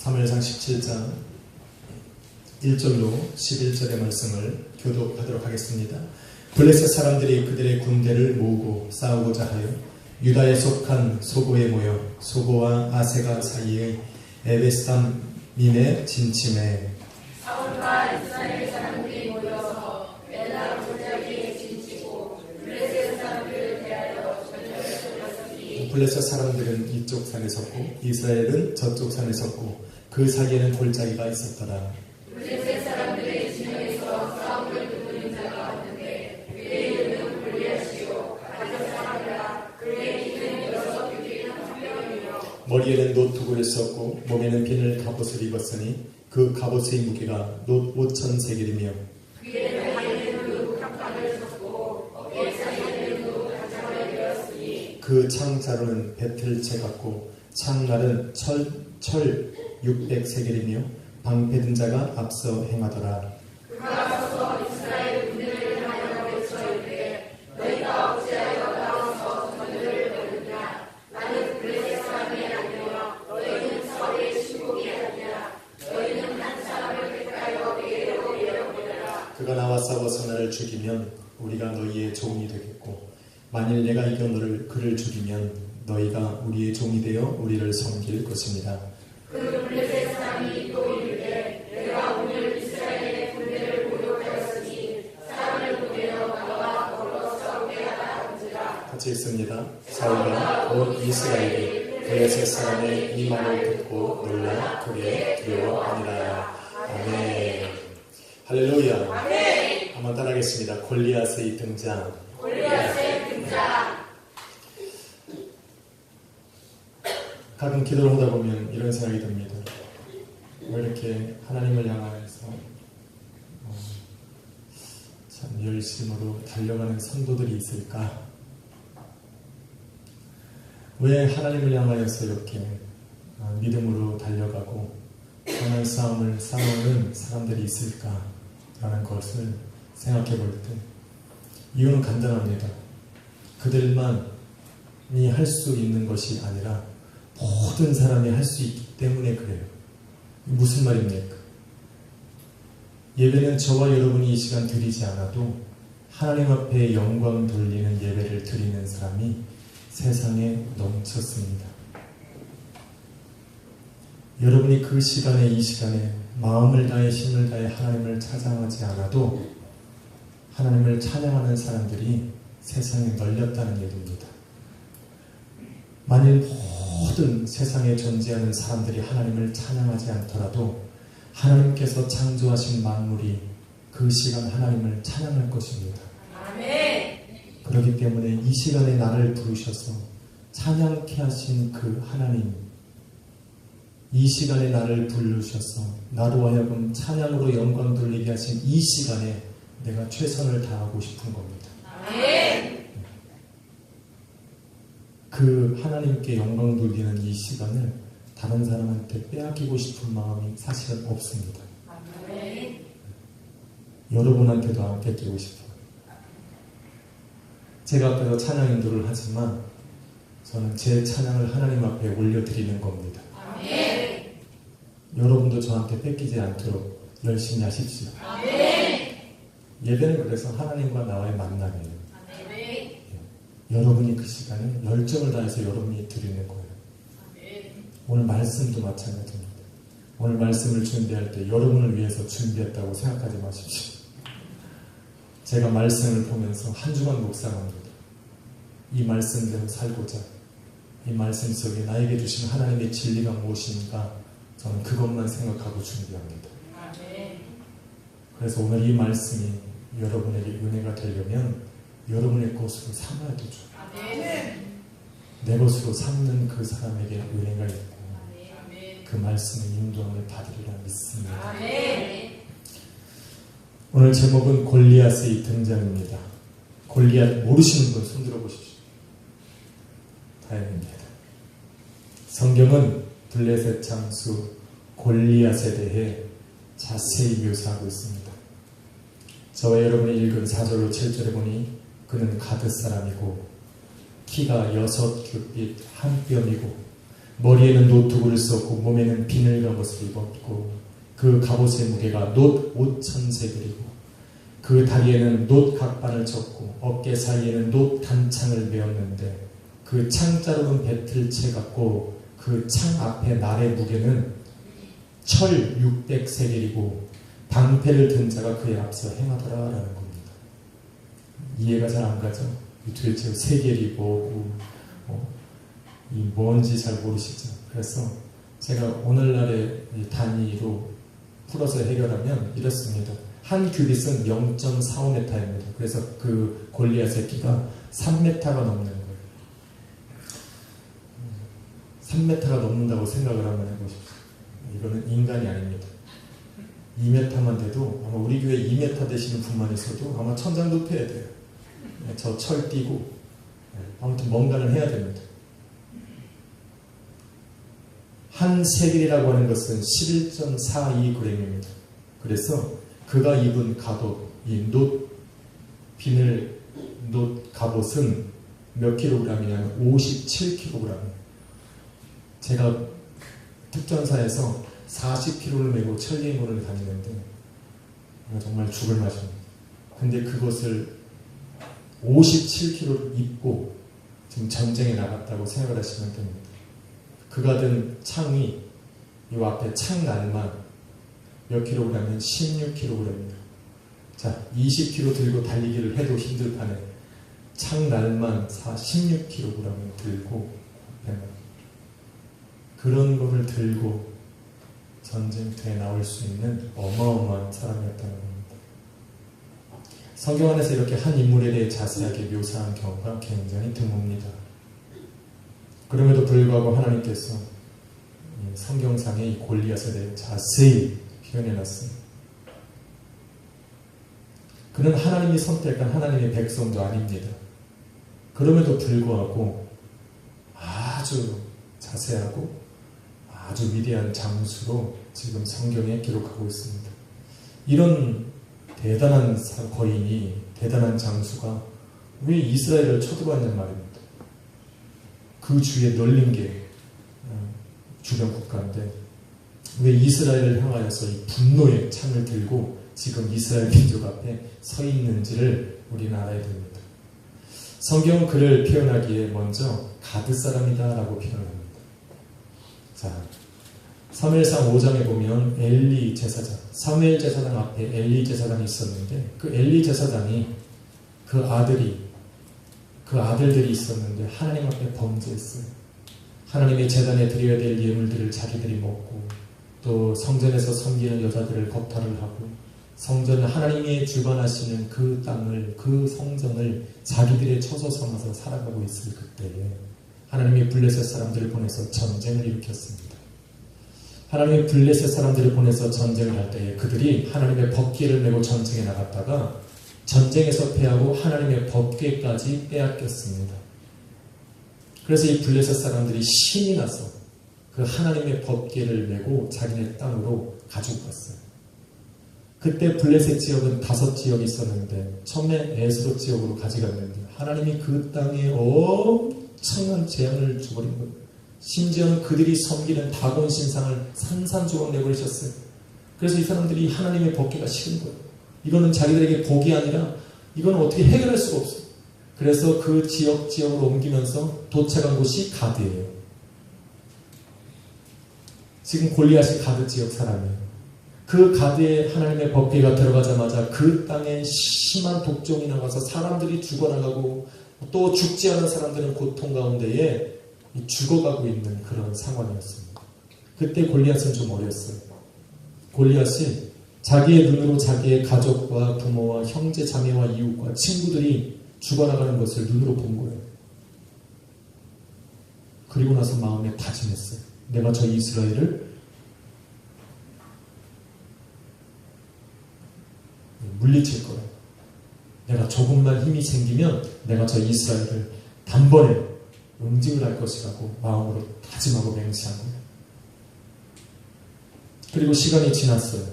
사무엘상 17장 1절로 11절의 말씀을 교독하도록 하겠습니다. 블레셋 사람들이 그들의 군대를 모으고 싸우고자 하여 유다에 속한 소고에 모여 소고와 아세가 사이의 에베스담민에 진침해 사울과 이스라엘 사람들이 모여서 엘라 골짜기에 진치고 블레셋 사람들을 대하여 전열을 벌였으니 블레셋 사람들은 이쪽 산에 섰고 이스라엘은 저쪽 산에 섰고 그 사이에는 골짜기가 있었더라. 블레셋 사람들의 진영에서 싸움을 두드린 자가 왔는데 그의 이름은 골리앗이요 가룟 사람이라. 그의 키는 6규빗 1뼘이며 머리에는 노트구를 썼고 몸에는 비늘 갑옷을 입었으니 그 갑옷의 무게가 놋 5,000세겔이며 그의 다리에는 룩탑관을 썼고 어깨 사이에는 룩가장을 되었으니 그 창자루는 배틀채 같고 창날은 철 600세겔이며 방패든 자가 앞서 행하더라. 그가 서서 이스라엘 군대를 하여 외쳐 이르되 너희가 어찌하여 나와서 전열을 벌이냐. 나는 블레셋 사람이 아니라 너희는 사울의 신복이 아니라 너희는 한 사람을 택하여 내게로 예언하라. 그가 나와 싸워서 나를 죽이면 우리가 너희의 종이 되겠고 만일 내가 이겨 그를 죽이면 너희가 우리의 종이 되어 우리를 섬길 것입니다. 그 블레셋 사람이 또 이르되 내가 오늘 이스라엘의 군대를 모욕하였으니 사람을 보내어 나와 더불어 싸우게 하라 한지라. 같이 읽습니다. 사울과 온 이스라엘이 블레셋 사람의 이 말을 듣고 놀라 크게 두려워하니라. 아멘. 할렐루야. 아멘. 한번 따라하겠습니다. 골리앗의 등장. 골리앗의 등장. 가끔 기도를 하다 보면 이런 생각이 듭니다. 왜 이렇게 하나님을 향하여서 참 열심으로 달려가는 성도들이 있을까? 왜 하나님을 향하여서 이렇게 믿음으로 달려가고 선한 싸움을 싸우는 사람들이 있을까라는 것을 생각해 볼 때 이유는 간단합니다. 그들만이 할 수 있는 것이 아니라 모든 사람이 할 수 있기 때문에 그래요. 무슨 말입니까? 예배는 저와 여러분이 이 시간 드리지 않아도 하나님 앞에 영광 돌리는 예배를 드리는 사람이 세상에 넘쳤습니다. 여러분이 그 시간에 이 시간에 마음을 다해 힘을 다해 하나님을 찬양하지 않아도 하나님을 찬양하는 사람들이 세상에 널렸다는 얘기입니다. 만일 모든 세상에 존재하는 사람들이 하나님을 찬양하지 않더라도 하나님께서 창조하신 만물이 그 시간 하나님을 찬양할 것입니다. 아멘. 그렇기 때문에 이 시간에 나를 부르셔서 찬양케 하신 그 하나님, 이 시간에 나를 부르셔서 나로 하여금 찬양으로 영광 돌리게 하신 이 시간에 내가 최선을 다하고 싶은 겁니다. 아멘. 그 하나님께 영광 돌리는 이 시간을 다른 사람한테 빼앗기고 싶은 마음이 사실은 없습니다. 아멘. 여러분한테도 안 뺏기고 싶어요. 제가 앞에서 찬양 인도를 하지만 저는 제 찬양을 하나님 앞에 올려드리는 겁니다. 아멘. 여러분도 저한테 뺏기지 않도록 열심히 하십시오. 아멘. 예배는 그래서 하나님과 나와의 만남이에요. 아멘. 여러분이 그 시간에 열정을 다해서 여러분이 드리는 거예요. 오늘 말씀도 마찬가지입니다. 오늘 말씀을 준비할 때 여러분을 위해서 준비했다고 생각하지 마십시오. 제가 말씀을 보면서 한 주간 묵상합니다. 이 말씀대로 살고자, 이 말씀 속에 나에게 주신 하나님의 진리가 무엇인가 저는 그것만 생각하고 준비합니다. 그래서 오늘 이 말씀이 여러분에게 은혜가 되려면 여러분의 것으로 삼아야 되죠. 내 것으로 삼는 그 사람에게 은혜가 있고 그 말씀의 인도함을 받으리라 믿습니다. 오늘 제목은 골리앗의 등장입니다. 골리앗 모르시는 분 손들어 보십시오. 다행입니다. 성경은 블레셋 장수 골리앗에 대해 자세히 묘사하고 있습니다. 저와 여러분이 읽은 4절로 7절에 보니 그는 가드 사람이고 키가 6규빗 1뼘이고 머리에는 노트구를 썼고 몸에는 비늘 갑옷을 입었고 그 갑옷의 무게가 놋 5,000세겔이고 그 다리에는 놋 각반을 쳤고 어깨 사이에는 놋 단창을 메었는데 그 창자로는 배틀채 같고 그 창 앞에 날의 무게는 철 600세겔이고 방패를 든 자가 그에 앞서 행하더라라는 겁니다. 이해가 잘 안 가죠? 도대체 세겔이 뭐고 이 뭔지 잘 모르시죠? 그래서 제가 오늘날의 단위로 풀어서 해결하면 이렇습니다. 한 규빗은 0.45m입니다. 그래서 그 골리앗의 키가 3m가 넘는 거예요. 3m가 넘는다고 생각을 한번 해보십시오. 이거는 인간이 아닙니다. 2m만 돼도 아마 우리 교회 2m 되시는 분만 있어도 아마 천장 높여야 돼요. 저 철 띄고 아무튼 뭔가를 해야 됩니다. 한 세겔이라고 하는 것은 11.42g입니다. 그래서 그가 입은 갑옷, 이 놋 비늘 놋 갑옷은 몇 킬로그램이냐면 57kg이에요. 제가 특전사에서 40kg를 메고 철개인군을 다니는데 정말 죽을 맛입니다. 근데 그것을 57kg를 입고 지금 전쟁에 나갔다고 생각을 하시면 됩니다. 그가 든 창이 이 앞에 창날만 몇 킬로그램이면 16kg입니다. 자, 20kg 들고 달리기를 해도 힘들 판에 창날만 16kg을 들고 그런 것을 들고 전쟁터에 나올 수 있는 어마어마한 사람이었다는 겁니다. 성경 안에서 이렇게 한 인물에 대해 자세하게 묘사한 경우가 굉장히 드뭅니다. 그럼에도 불구하고 하나님께서 성경상의 이 골리앗에 대해 자세히 표현해놨습니다. 그는 하나님이 선택한 하나님의 백성도 아닙니다. 그럼에도 불구하고 아주 자세하고 아주 위대한 장수로 지금 성경에 기록하고 있습니다. 이런 대단한 거인이, 대단한 장수가 왜 이스라엘을 쳐들어왔냔 말입니다. 그 주위에 널린 게 주변 국가인데 왜 이스라엘을 향하여서 이 분노의 창을 들고 지금 이스라엘 민족 앞에 서 있는지를 우리는 알아야 됩니다. 성경은 그를 표현하기에 먼저 가드 사람이다 라고 표현합니다. 자, 사무엘상 5장에 보면 엘리 제사장, 사무엘 제사장 앞에 엘리 제사장이 있었는데 그 엘리 제사장이 그 아들들이 있었는데 하나님 앞에 범죄했어요. 하나님의 제단에 드려야 될 예물들을 자기들이 먹고 또 성전에서 섬기는 여자들을 겁탈을 하고 성전 하나님이 주관하시는 그 땅을, 그 성전을 자기들의 처소 삼아서 살아가고 있을 그때에 하나님이 블레셋 사람들을 보내서 전쟁을 일으켰습니다. 하나님이 블레셋 사람들을 보내서 전쟁을 할 때에 그들이 하나님의 법궤를 메고 전쟁에 나갔다가 전쟁에서 패하고 하나님의 법궤까지 빼앗겼습니다. 그래서 이 블레셋 사람들이 신이 나서 그 하나님의 법궤를 메고 자기네 땅으로 가지고 갔어요. 그때 블레셋 지역은 5지역이 있었는데 처음에 에스로 지역으로 가져갔는데 하나님이 그 땅에 엄청난 재앙을 줘버린 거예요. 심지어는 그들이 섬기는 다곤 신상을 산산조각 내버리셨어요. 그래서 이 사람들이 하나님의 법궤가 싫은 거예요. 이거는 자기들에게 복이 아니라 이거는 어떻게 해결할 수가 없어요. 그래서 그 지역으로 옮기면서 도착한 곳이 가드예요. 지금 골리앗이 가드 지역 사람이에요. 그 가드에 하나님의 법궤가 들어가자마자 그 땅에 심한 독종이 나가서 사람들이 죽어나가고 또 죽지 않은 사람들은 고통 가운데에 죽어가고 있는 그런 상황이었습니다. 그때 골리앗은 좀 어렸어요. 골리앗이 자기의 눈으로 자기의 가족과 부모와 형제 자매와 이웃과 친구들이 죽어나가는 것을 눈으로 본 거예요. 그리고 나서 마음에 다짐했어요. 내가 저 이스라엘을 물리칠 거야. 내가 조금만 힘이 생기면 내가 저 이스라엘을 단번에 응징을 할 것이라고 마음으로 다짐하고 맹세한 거예요. 그리고 시간이 지났어요.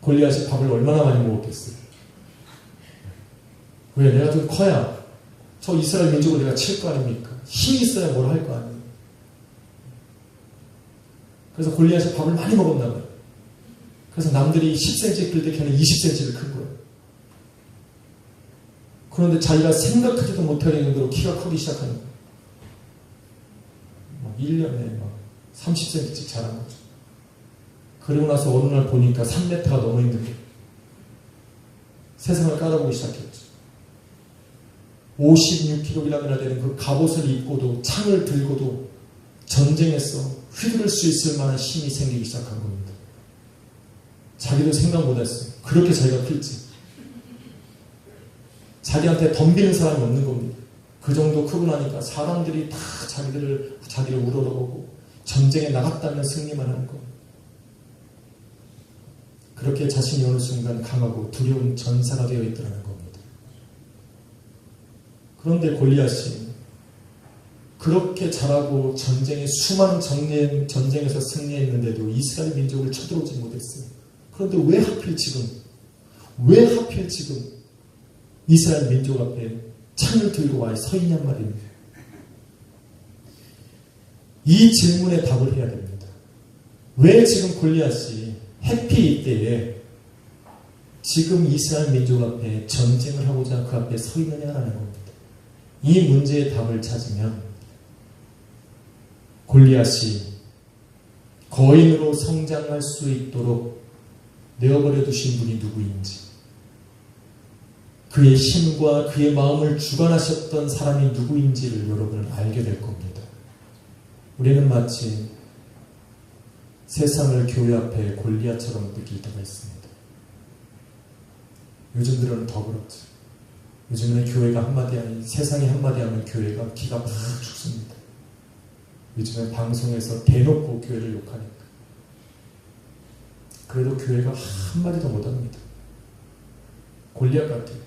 골리앗이 밥을 얼마나 많이 먹었겠어요. 왜? 내가 좀 커야 저 이스라엘 민족을 내가 칠 거 아닙니까? 힘이 있어야 뭘 할 거 아니에요. 그래서 골리앗이 밥을 많이 먹었나 봐요. 그래서 남들이 10cm 클 때 걔는 20cm를 큰 거예요. 그런데 자기가 생각하지도 못할 정도로 키가 크기 시작하는 거예요. 1년에 30cm씩 자란 거죠. 그리고 나서 어느 날 보니까 3m가 넘어 있는 거예요. 세상을 깔아보기 시작했죠. 56kg이나 되는 그 갑옷을 입고도 창을 들고도 전쟁에서 휘두를 수 있을 만한 힘이 생기기 시작한 겁니다. 자기도 생각 못했어요. 그렇게 자기가 클지. 자기한테 덤비는 사람이 없는 겁니다. 그 정도 크고 나니까 사람들이 다 자기를 우러러보고 전쟁에 나갔다면 승리만 하는 겁니다. 그렇게 자신이 어느 순간 강하고 두려운 전사가 되어 있더라는 겁니다. 그런데 골리앗이 그렇게 잘하고 수많은 전쟁에서 승리했는데도 이스라엘 민족을 쳐들어오지 못했어요. 그런데 왜 하필 지금 이스라엘 민족 앞에 창을 들고 와 서 있냔 말입니다. 이 질문에 답을 해야 됩니다. 왜 지금 골리앗이 해피 이때에 지금 이스라엘 민족 앞에 전쟁을 하고자 그 앞에 서 있느냐라는 겁니다. 이 문제의 답을 찾으면 골리앗이 거인으로 성장할 수 있도록 내어버려 두신 분이 누구인지, 그의 힘과 그의 마음을 주관하셨던 사람이 누구인지를 여러분은 알게 될 겁니다. 우리는 마치 세상을 교회 앞에 골리앗처럼 느낄 때가 있습니다. 요즘 들어는 더 그렇죠. 요즘에는 교회가 한마디 아닌 세상이 한마디 하면 교회가 기가 팍 죽습니다. 요즘에 방송에서 대놓고 교회를 욕하니까. 그래도 교회가 한마디도 못합니다. 골리앗 같아요.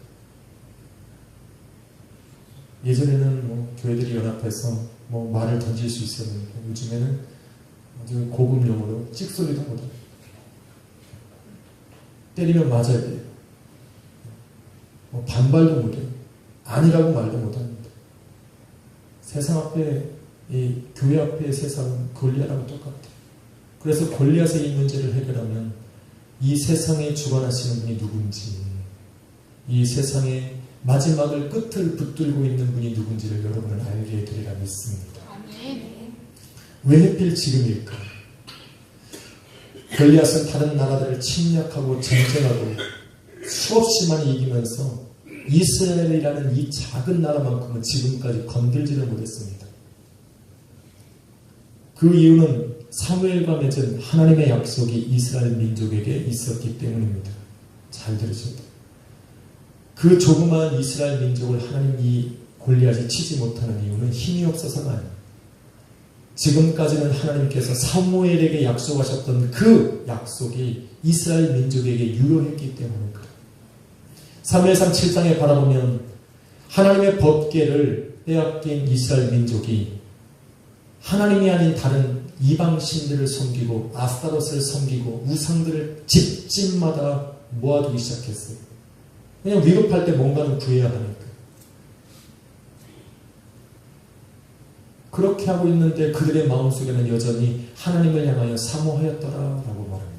예전에는 교회들이 연합해서 말을 던질 수 있었는데 요즘에는 아주 고급 용어로 찍소리도 못해요. 때리면 맞아야 돼요. 반발도 못해요. 아니라고 말도 못합니다. 세상 앞에, 이 교회 앞의 세상은 골리앗하고 똑같아요. 그래서 골리앗의 이 문제를 해결하면 이 세상에 주관하시는 분이 누군지, 이 세상의 마지막을 끝을 붙들고 있는 분이 누군지를 여러분은 알게 되리라 믿습니다. 왜 하필 지금일까? 골리앗은 다른 나라들을 침략하고 전쟁하고 수없이 많이 이기면서 이스라엘이라는 이 작은 나라만큼은 지금까지 건들지를 못했습니다. 그 이유는 사무엘과 맺은 하나님의 약속이 이스라엘 민족에게 있었기 때문입니다. 잘 들으셔야 돼요. 그 조그마한 이스라엘 민족을 하나님이 골리앗이 치지 못하는 이유는 힘이 없어서가 아니에요. 지금까지는 하나님께서 사무엘에게 약속하셨던 그 약속이 이스라엘 민족에게 유효했기 때문에 그래요. 사무엘상 7장에 바라보면 하나님의 법궤를 빼앗긴 이스라엘 민족이 하나님이 아닌 다른 이방신들을 섬기고 아스타롯을 섬기고 우상들을 집집마다 모아두기 시작했어요. 그냥 위급할 때 뭔가는 구해야 하니까. 그렇게 하고 있는데 그들의 마음속에는 여전히 하나님을 향하여 사모하였더라라고 말합니다.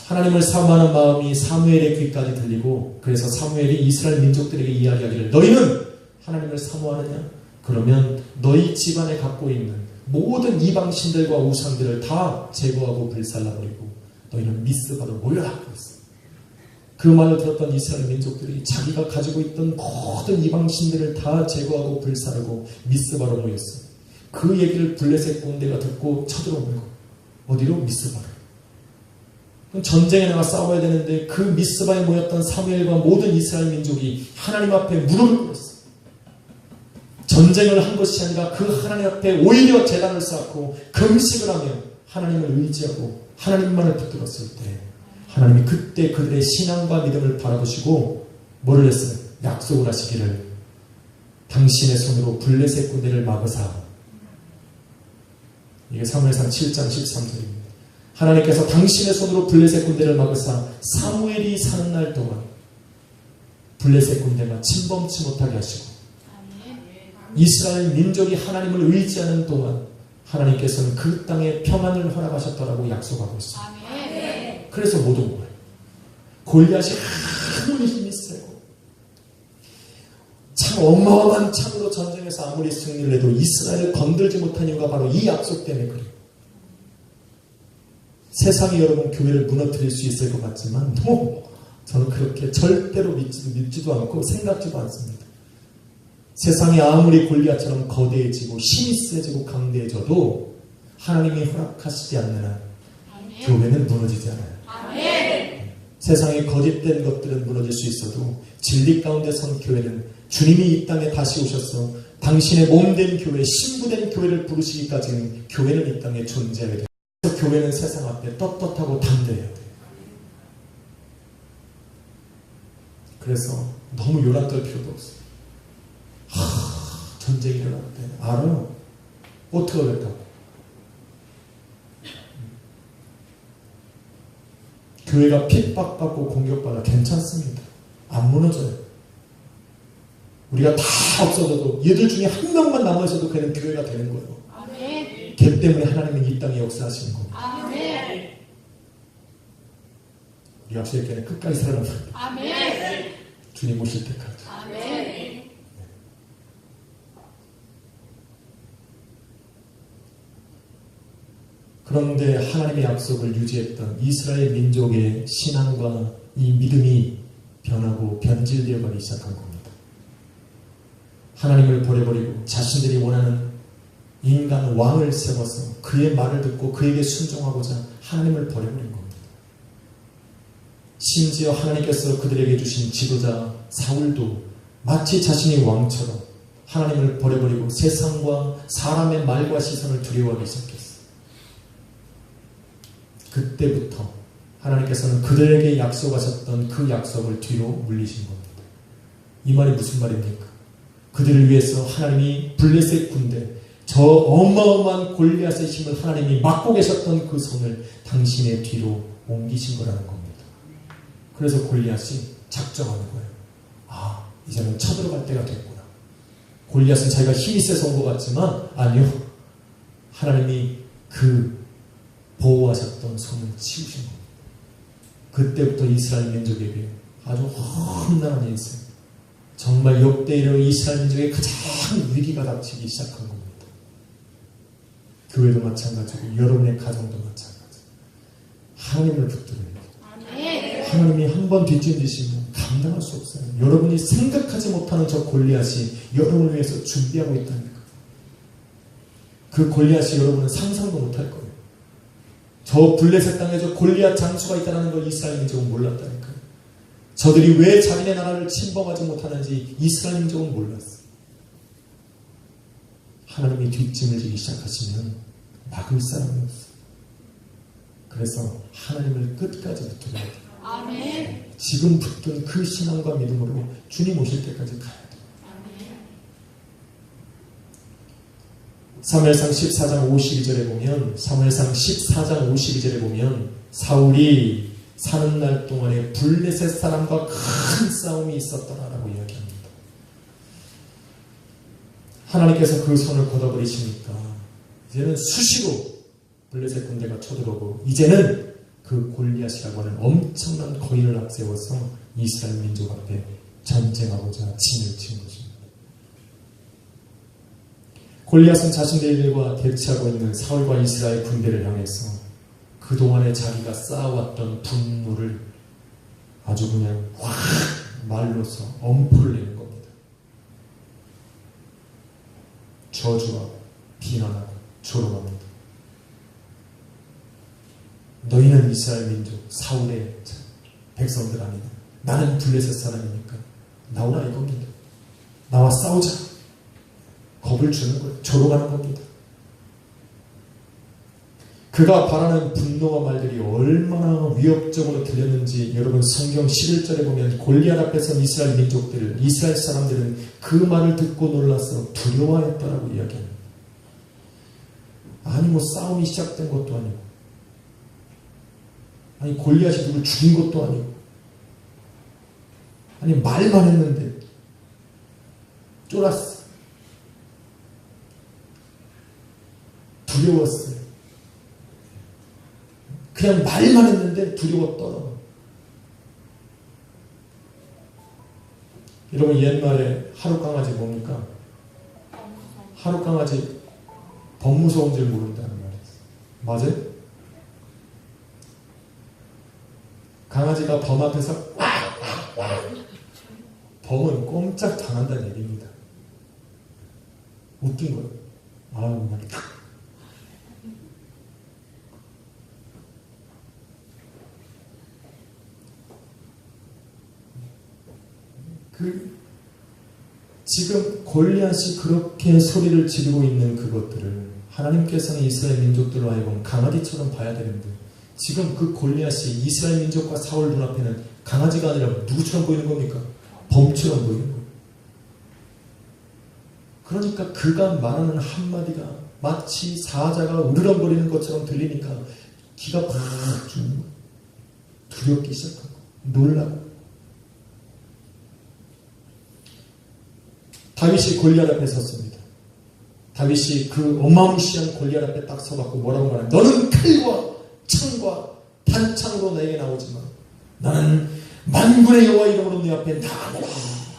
하나님을 사모하는 마음이 사무엘의 귀까지 들리고, 그래서 사무엘이 이스라엘 민족들에게 이야기하기를, 너희는 하나님을 사모하느냐? 그러면 너희 집안에 갖고 있는 모든 이방신들과 우상들을 다 제거하고 불살라버리고 너희는 미스바로 모여라 그랬어요. 그 말을 들었던 이스라엘 민족들이 자기가 가지고 있던 모든 이방신들을 다 제거하고 불사르고 미스바로 모였어요. 그 얘기를 블레셋 군대가 듣고 쳐들어오는 거예요. 어디로? 미스바로. 전쟁에 나가 싸워야 되는데 그 미스바에 모였던 사무엘과 모든 이스라엘 민족이 하나님 앞에 무릎을 꿇었어요. 전쟁을 한 것이 아니라 그 하나님 앞에 오히려 제단을 쌓고 금식을 하며 하나님을 의지하고 하나님만을 붙들었을 때 하나님이 그때 그들의 신앙과 믿음을 바라보시고 뭐를 했어요? 약속을 하시기를, 당신의 손으로 블레셋 군대를 막으사. 이게 사무엘상 7장 13절입니다. 하나님께서 당신의 손으로 블레셋 군대를 막으사 사무엘이 사는 날 동안 블레셋 군대가 침범치 못하게 하시고, 이스라엘 민족이 하나님을 의지하는 동안 하나님께서는 그 땅에 평안을 허락하셨다라고 약속하고 있어요. 그래서 못 온 거예요. 골리앗이 아무리 힘이 세고 참 어마어마한 창으로 전쟁에서 아무리 승리를 해도 이스라엘을 건들지 못한 이유가 바로 이 약속 때문에 그래요. 세상이 여러분 교회를 무너뜨릴 수 있을 것 같지만 저는 그렇게 절대로 믿지도 않고 생각지도 않습니다. 세상이 아무리 골리앗처럼 거대해지고 힘이 세지고 강대해져도 하나님이 허락하시지 않는 한 교회는 무너지지 않아요. 세상의 거짓된 것들은 무너질 수 있어도 진리 가운데 선 교회는 주님이 이 땅에 다시 오셔서 당신의 몸된 교회, 신부된 교회를 부르시기까지는 교회는 이 땅에 존재하게 돼요. 그래서 교회는 세상 앞에 떳떳하고 담대해야 돼요. 그래서 너무 요란 떨 필요도 없어요. 전쟁이 일어났대. 알아요. 어떻게 하겠다고. 교회가 핍박받고 공격받아 괜찮습니다. 안 무너져요. 우리가 다 없어져도 얘들 중에 한 명만 남아있어도 그는 교회가 되는 거예요. 걔 때문에 하나님은 이 땅에 역사하시는 겁니다. 우리 약속의 끝까지 살아남아요. 주님 오실 때까지. 그런데 하나님의 약속을 유지했던 이스라엘 민족의 신앙과 이 믿음이 변하고 변질되어 가기 시작한 겁니다. 하나님을 버려버리고 자신들이 원하는 인간 왕을 세워서 그의 말을 듣고 그에게 순종하고자 하나님을 버려버린 겁니다. 심지어 하나님께서 그들에게 주신 지도자 사울도 마치 자신이 왕처럼 하나님을 버려버리고 세상과 사람의 말과 시선을 두려워하기 시작했어요. 그때부터 하나님께서는 그들에게 약속하셨던 그 약속을 뒤로 물리신 겁니다. 이 말이 무슨 말입니까? 그들을 위해서 하나님이 블레셋 군대, 저 어마어마한 골리앗의 힘을 하나님이 막고 계셨던 그 손을 당신의 뒤로 옮기신 거라는 겁니다. 그래서 골리앗이 작정하는 거예요. 이제는 쳐들어갈 때가 됐구나. 골리앗은 자기가 힘이 세서 온 것 같지만 아니요. 하나님이 그 보호하셨던 손을 치우신 겁니다. 그때부터 이스라엘 민족에게 아주 험난한 인생, 정말 역대로 이스라엘 민족의 가장 위기가 닥치기 시작한 겁니다. 교회도 마찬가지고 여러분의 가정도 마찬가지. 하나님을 붙들어야 돼요. 하나님이 한 번 뒷짐지시면 감당할 수 없어요. 여러분이 생각하지 못하는 저 골리앗이 여러분을 위해서 준비하고 있다니까. 그 골리앗이 여러분은 상상도 못할 거예요. 저 블레셋 땅에 저 골리앗 장수가 있다는 걸 이스라엘 민족은 몰랐다니까요. 저들이 왜 자기네 나라를 침범하지 못하는지 이스라엘 민족은 몰랐어요. 하나님이 뒷짐을 지기 시작하시면 막을 사람이 없어요. 그래서 하나님을 끝까지 붙들어야 돼요. 지금 붙든 그 신앙과 믿음으로 주님 오실 때까지 가야 돼요. 사무엘상 14장 52절에 보면 사무엘상 14장 52절에 보면 사울이 사는 날 동안에 블레셋 사람과 큰 싸움이 있었더라라고 이야기합니다. 하나님께서 그 손을 걷어버리시니까 이제는 수시로 블레셋 군대가 쳐들어오고 이제는 그 골리앗이라고 하는 엄청난 거인을 앞세워서 이스라엘 민족 앞에 전쟁하고자 진을 치는 것입니다. 골리앗은 자신들과 대치하고 있는 사울과 이스라엘 군대를 향해서 그동안에 자기가 쌓아왔던 분노를 아주 그냥 확 말로서 엄포를 내는 겁니다. 저주하고 비난하고 조롱합니다. 너희는 이스라엘 민족 사울의 백성들 아니냐. 나는 블레셋 사람이니까 나오라 이겁니다. 나와 싸우자. 겁을 주는 거예요. 조롱하는 겁니다. 그가 바라는 분노와 말들이 얼마나 위협적으로 들렸는지 여러분 성경 11절에 보면 골리앗 앞에서 이스라엘 민족들을 이스라엘 사람들은 그 말을 듣고 놀라서 두려워했다라고 이야기합니다. 아니 뭐 싸움이 시작된 것도 아니고 아니 골리앗이 누굴 죽인 것도 아니고 아니 말만 했는데 쫄았어. 두려웠어요. 그냥 말만 했는데 두려워 떨어. 여러분 옛말에 하루 강아지 뭡니까? 하루 강아지 범무서운 줄 모른다는 말이 있어요. 맞아요? 강아지가 범 앞에서 범은 꼼짝 당한다는 얘기입니다. 웃긴 거예요. 아유, 지금 골리앗이 그렇게 소리를 지르고 있는 그것들을 하나님께서는 이스라엘 민족들로 하여금 강아지처럼 봐야 되는데 지금 그 골리앗이 이스라엘 민족과 사울 눈앞에는 강아지가 아니라 누구처럼 보이는 겁니까? 범처럼 보이는 거예요. 그러니까 그가 말하는 한마디가 마치 사자가 으르렁거리는 것처럼 들리니까 기가 팍 주는 거예요. 두렵기 시작하고 놀라고. 다윗이 골리앗 앞에 섰습니다. 다윗이 그 어마무시한 골리앗 앞에 딱 서갖고 뭐라고 말하냐. 너는 칼과 창과 단창으로 나에게 나오지만 나는 만군의 여호와 이름으로 네 앞에 나아가라.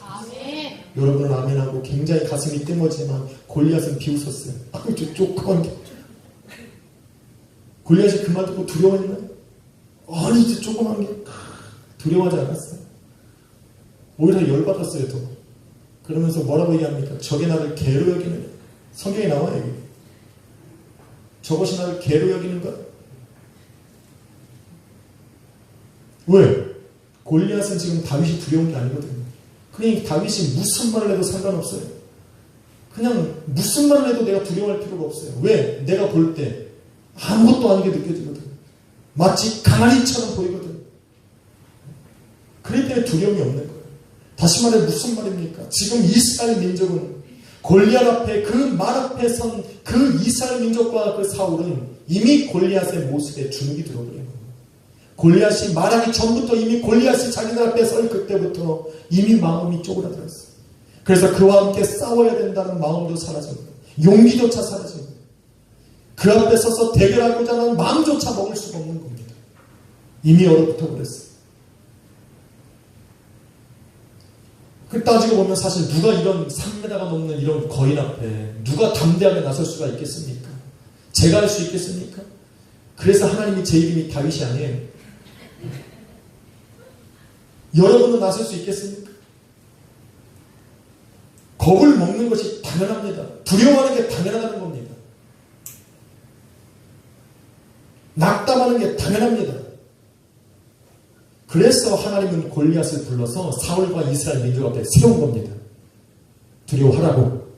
아멘. 여러분은 아멘하고 굉장히 가슴이 뜸하지만 골리앗은 비웃었어요. 저 조그만 게. 골리앗이 그 말 듣고 두려워했나요? 아니 이제 조그만 게 두려워하지 않았어요. 오히려 열받았어요. 더. 그러면서 뭐라고 얘기합니까? 저게 나를 개로 여기는, 성경에 나와요. 여기. 저것이 나를 개로 여기는가? 왜? 골리앗은 지금 다윗이 두려운 게 아니거든요. 그냥 다윗이 무슨 말을 해도 상관없어요. 그냥 무슨 말을 해도 내가 두려워할 필요가 없어요. 왜? 내가 볼 때 아무것도 아니게 느껴지거든. 마치 강아지처럼 보이거든. 그렇기 때문에 두려움이 없는 거예요. 다시 말해 무슨 말입니까? 지금 이스라엘 민족은 골리앗 앞에 그 말 앞에 선 그 이스라엘 민족과 그 사울은 이미 골리앗의 모습에 주눅이 들어버린 거예요. 골리앗이 말하기 전부터 이미 골리앗이 자기들 앞에 설 그때부터 이미 마음이 쪼그라들었어요. 그래서 그와 함께 싸워야 된다는 마음도 사라진 거예요. 용기조차 사라진 거예요. 그 앞에 서서 대결하고자 하는 마음조차 먹을 수가 없는 겁니다. 이미 얼어붙어 버렸어요. 그 따지고 보면 사실 누가 이런 3m가 넘는 이런 거인 앞에 누가 담대하게 나설 수가 있겠습니까? 제가 할 수 있겠습니까? 그래서 하나님이 제 이름이 다윗이 아니에요. 여러분은 나설 수 있겠습니까? 겁을 먹는 것이 당연합니다. 두려워하는 게 당연하다는 겁니다. 낙담하는 게 당연합니다. 그래서 하나님은 골리앗을 불러서 사울과 이스라엘 민족 앞에 세운 겁니다. 두려워하라고.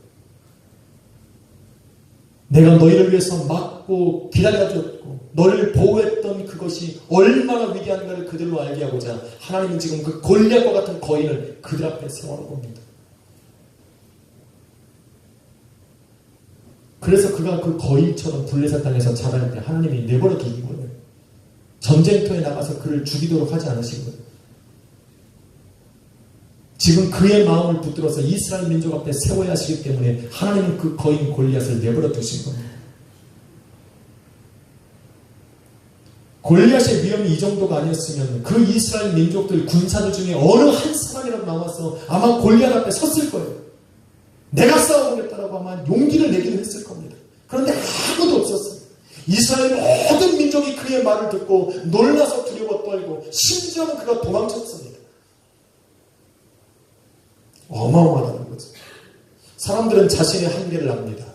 내가 너희를 위해서 막고 기다려줬고 너를 보호했던 그것이 얼마나 위대한가를 그들로 알게 하고자 하나님은 지금 그 골리앗과 같은 거인을 그들 앞에 세워놓은 겁니다. 그래서 그가 그 거인처럼 블레셋 땅에서 자랄 때 하나님이 내버려 두는 거예요. 전쟁터에 나가서 그를 죽이도록 하지 않으신 거예요. 지금 그의 마음을 붙들어서 이스라엘 민족 앞에 세워야 하시기 때문에 하나님은 그 거인 골리앗을 내버려 두신 겁니다. 골리앗의 위험이 이 정도가 아니었으면 그 이스라엘 민족들 군사들 중에 어느 한 사람이라도 나와서 아마 골리앗 앞에 섰을 거예요. 내가 싸워보겠다라고 아마 용기를 내기는 했을 겁니다. 그런데 아무도 없었어요. 이스라엘 모든 민족이 그의 말을 듣고 놀라서 두려워 떨고 심지어는 그가 도망쳤습니다. 어마어마하다는 거죠. 사람들은 자신의 한계를 압니다.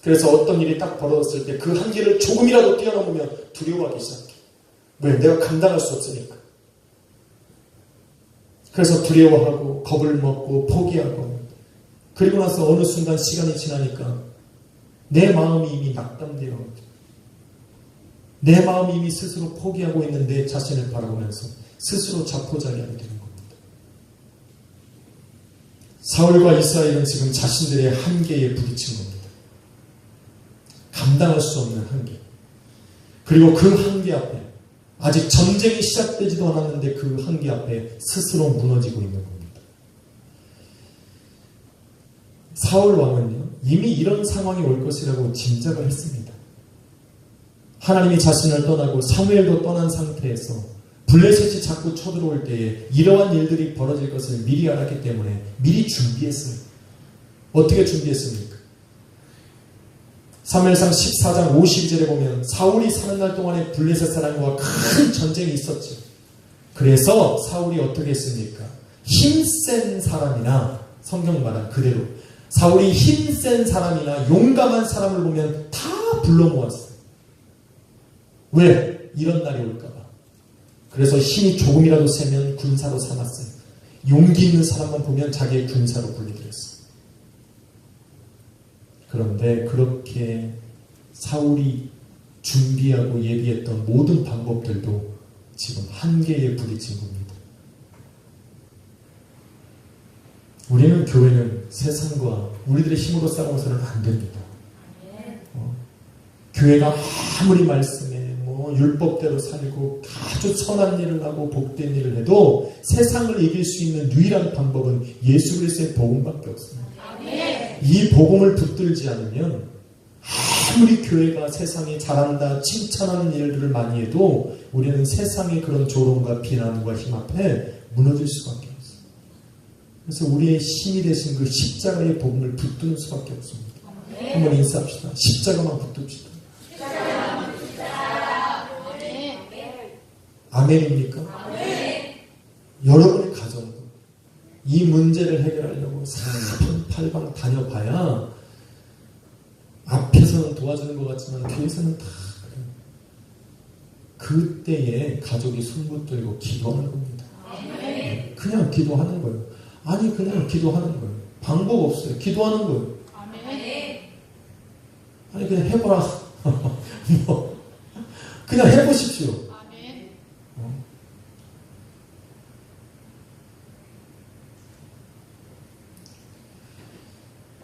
그래서 어떤 일이 딱 벌어졌을 때 그 한계를 조금이라도 뛰어넘으면 두려워하기 시작해요. 왜? 내가 감당할 수 없으니까. 그래서 두려워하고 겁을 먹고 포기하고 그리고 나서 어느 순간 시간이 지나니까 내 마음이 이미 낙담되어 내 마음이 이미 스스로 포기하고 있는 내 자신을 바라보면서 스스로 자포자기하게 되는 겁니다. 사울과 이스라엘은 지금 자신들의 한계에 부딪힌 겁니다. 감당할 수 없는 한계. 그리고 그 한계 앞에 아직 전쟁이 시작되지도 않았는데 그 한계 앞에 스스로 무너지고 있는 겁니다. 사울 왕은요, 이미 이런 상황이 올 것이라고 짐작을 했습니다. 하나님이 자신을 떠나고 사무엘도 떠난 상태에서 블레셋이 자꾸 쳐들어올 때에 이러한 일들이 벌어질 것을 미리 알았기 때문에 미리 준비했어요. 어떻게 준비했습니까? 사무엘상 14장 52절에 보면 사울이 사는 날 동안에 블레셋 사람과 큰 전쟁이 있었죠. 그래서 사울이 어떻게 했습니까? 힘센 사람이나 성경 말한 그대로 사울이 힘센 사람이나 용감한 사람을 보면 다 불러 모았어요. 왜? 이런 날이 올까봐. 그래서 힘이 조금이라도 세면 군사로 삼았어요. 용기 있는 사람만 보면 자기의 군사로 분리되었어요. 그런데 그렇게 사울이 준비하고 예비했던 모든 방법들도 지금 한계에 부딪힌 겁니다. 우리는 교회는 세상과 우리들의 힘으로 싸워서는 안 됩니다. 교회가 아무리 말씀에 율법대로 살고 아주 선한 일을 하고 복된 일을 해도 세상을 이길 수 있는 유일한 방법은 예수 그리스도의 복음밖에 없습니다. 이 복음을 붙들지 않으면 아무리 교회가 세상에 잘한다 칭찬하는 일들을 많이 해도 우리는 세상의 그런 조롱과 비난과 힘 앞에 무너질 수밖에 없어요. 그래서 우리의 힘이 되신 그 십자가의 복음을 붙드는 수밖에 없습니다. 한번 인사합시다. 십자가만 붙듭시다. 아멘입니까? 아멘. 여러분의 가정도 이 문제를 해결하려고 사방팔방 다녀봐야 앞에서는 도와주는 것 같지만 뒤에서는 다 그래요. 그때에 가족이 손 붙들고 기도하는 겁니다. 아멘. 그냥 기도하는 거예요. 아니 그냥 기도하는 거예요. 방법 없어요. 기도하는 거예요. 아멘. 아니 그냥 해보라. 뭐 그냥 해보십시오.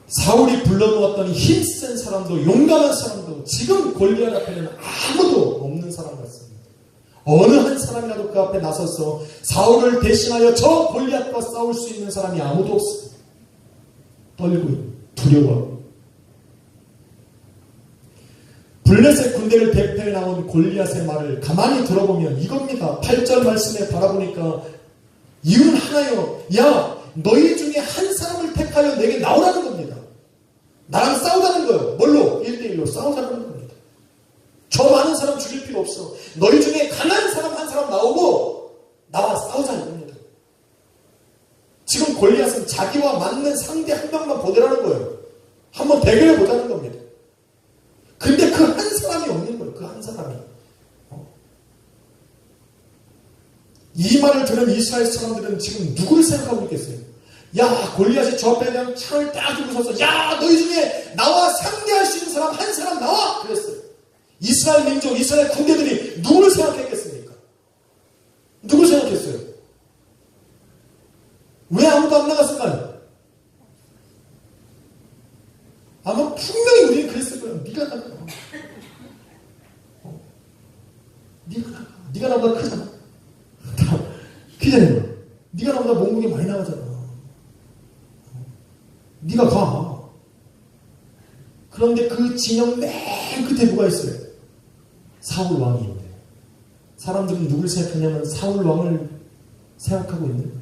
사울이 불러놓았더니 힘센 사람도 용감한 사람도 지금 골리앗 앞에는 아무도 없는 사람 같습니다. 어느 한 사람이라도 그 앞에 나서서 사울을 대신하여 저 골리앗과 싸울 수 있는 사람이 아무도 없습니다. 떨고 두려워하고 블레셋 군대를 대표해 나온 골리앗의 말을 가만히 들어보면 이겁니다. 8절 말씀에 바라보니까 이유는 하나요. 야 너희 중에 한 사람을 택하여 내게 나오라는 겁니다. 나랑 싸우자는 거예요. 뭘로? 1대1로 싸우자는 겁니다. 저 많은 사람 죽일 필요 없어. 너희 중에 강한 사람 한 사람 나오고 나와 싸우자는 겁니다. 지금 골리앗은 자기와 맞는 상대 한 명만 보내라는 거예요. 한번 대결해 보자는 겁니다. 근데 그 한 사람이 없는 거예요. 그 한 사람이. 이 말을 들은 이스라엘 사람들은 지금 누굴 생각하고 있겠어요? 야 골리앗이 저 앞에 그냥 창을 딱 들고 서서 야 너희 중에 나와 상대할 수 있는 사람 한 사람 나와! 그랬어요. 이스라엘 민족 이스라엘 군대들이 누구를 생각했겠습니까? 누굴 생각했어요? 왜 아무도 안 나갔을까요? 아마 분명히 우리는 그랬을 거예요. 네가 나가. 네가 나가. 네가 나보다 크잖아. 크잖아요. 네가 나보다 몸무게 많이 나가잖아. 네가 가. 그런데 그 진영 맨 끝에 누가 있어요? 사울 왕이 있네. 사람들은 누굴 생각하냐면 사울 왕을 생각하고 있는 거예요.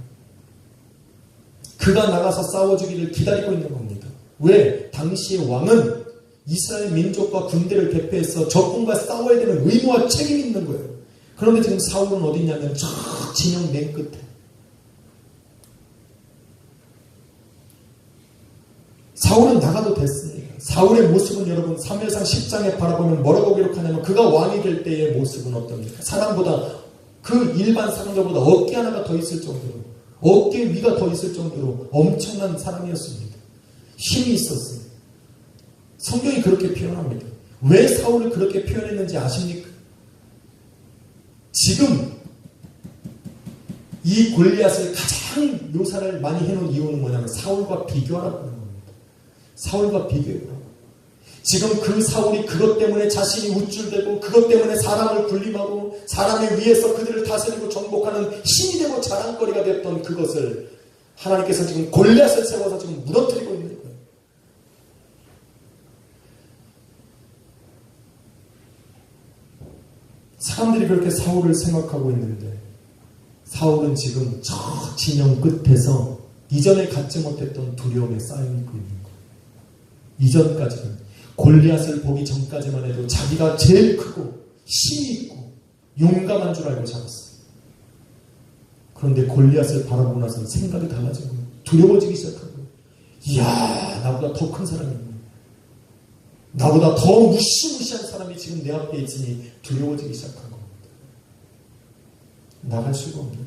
그가 나가서 싸워주기를 기다리고 있는 겁니다. 왜? 당시의 왕은 이스라엘 민족과 군대를 대표해서 적군과 싸워야 되는 의무와 책임이 있는 거예요. 그런데 지금 사울은 어디 있냐면 저 진영 맨 끝에. 사울은 나가도 됐습니다. 사울의 모습은 여러분 사무엘상 10장에 바라보면 뭐라고 기록하냐면 그가 왕이 될 때의 모습은 어떻습니까? 사람보다 그 일반 사람들보다 어깨 하나가 더 있을 정도로 어깨 위가 더 있을 정도로 엄청난 사람이었습니다. 힘이 있었어요. 성경이 그렇게 표현합니다. 왜 사울을 그렇게 표현했는지 아십니까? 지금 이 골리앗을 가장 묘사를 많이 해놓은 이유는 뭐냐면 사울과 비교하라고 하는 겁니다. 사울과 비교해보라고. 지금 그 사울이 그것 때문에 자신이 우쭐대고 그것 때문에 사람을 군림하고 사람에 위해서 그들을 다스리고 정복하는 힘이 되고 자랑거리가 됐던 그것을 하나님께서 지금 골리앗을 세워서 지금 무너뜨리고 있는 거예요. 사람들이 그렇게 사울을 생각하고 있는데 사울은 지금 저 진영 끝에서 이전에 갖지 못했던 두려움에 쌓여있고 있는 거예요. 이전까지는 골리앗을 보기 전까지만 해도 자기가 제일 크고 힘이 있고 용감한 줄 알고 잡았어요. 그런데 골리앗을 바라보고 나서는 생각이 달라진 거예요. 두려워지기 시작하고, 이야, 나보다 더 큰 사람이 있네. 나보다 더 무시무시한 사람이 지금 내 앞에 있으니 두려워지기 시작한 겁니다. 나갈 수가 없는 거예요.